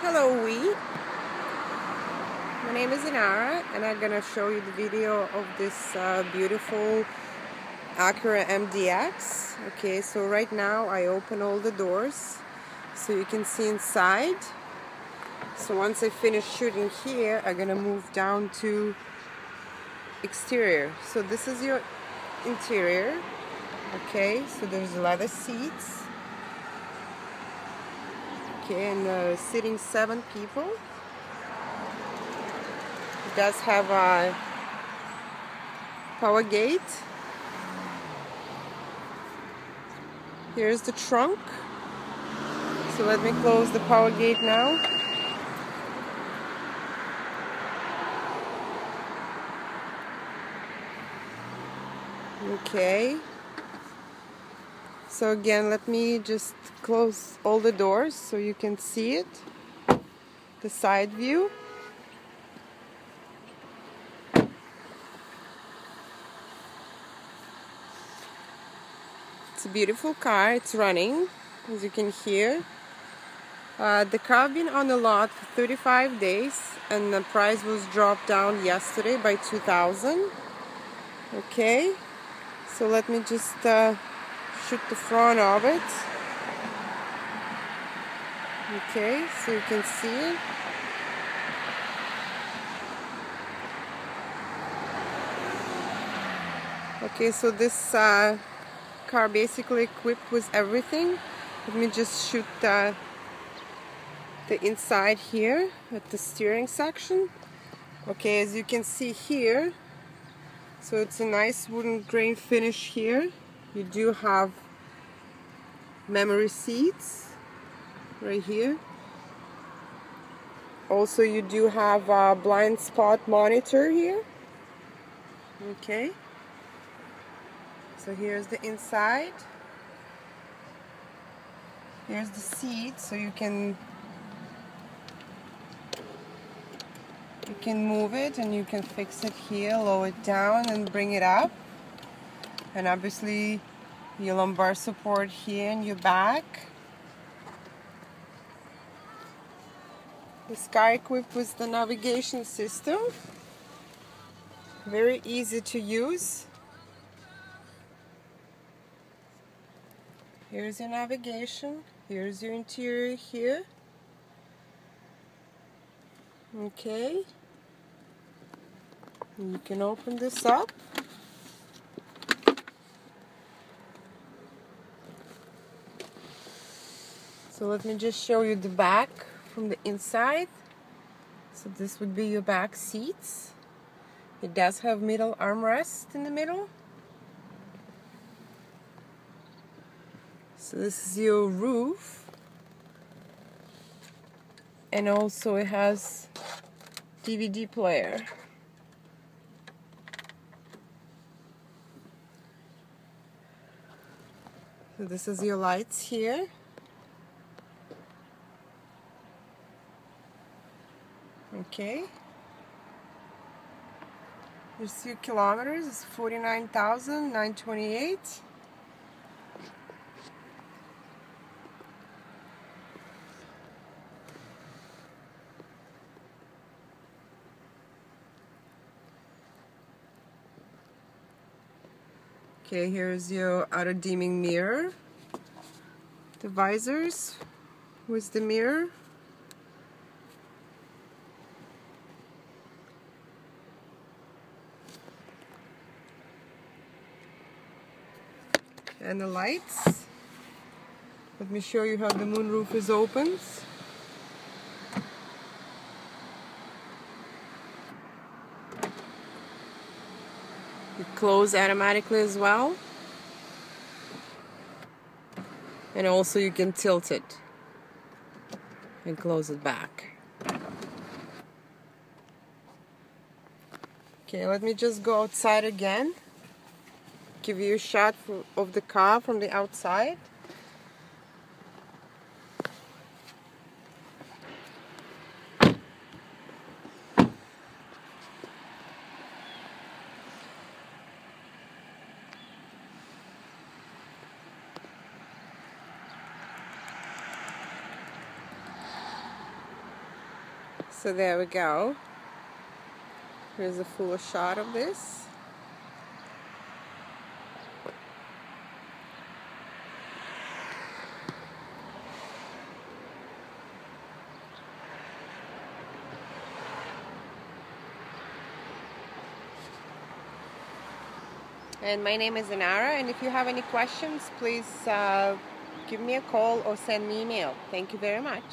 Hello, my name is Inara, and I'm gonna show you the video of this beautiful Acura MDX. Okay, so right now I open all the doors so you can see inside. So once I finish shooting here, I'm gonna move down to exterior. So this is your interior. Okay, so there's leather seats. Okay, and sitting 7 people. It does have a power gate. Here's the trunk. So let me close the power gate now. Okay. So again, let me just close all the doors so you can see it. The side view. It's a beautiful car. It's running, as you can hear. The car been on the lot for 35 days, and the price was dropped down yesterday by $2,000. Okay, so let me just shoot the front of it. Okay, so you can see it. Okay, so this car basically equipped with everything. Let me just shoot the inside here at the steering section. Okay, as you can see here, so it's a nice wooden grain finish here. You do have memory seats right here. Also, you do have a blind spot monitor here. Okay, so here's the inside. Here's the seat, so you can move it and you can fix it here, lower it down and bring it up. And obviously your lumbar support here in your back. This car equipped with the navigation system. Very easy to use. Here's your navigation. Here's your interior here. Okay. You can open this up. So let me just show you the back from the inside. So this would be your back seats. It does have middle armrest in the middle. So this is your roof. And also it has DVD player. So this is your lights here. Okay. There's your kilometers. It's 49,928. Okay, here's your auto dimming mirror. The visors with the mirror. And the lights. Let me show you how the moonroof is opened. It closes automatically as well. And also you can tilt it and close it back. Okay, let me just go outside again. Give you a shot of the car from the outside. So there we go. Here's a full shot of this. And my name is Inara, and if you have any questions, please give me a call or send me an email. Thank you very much.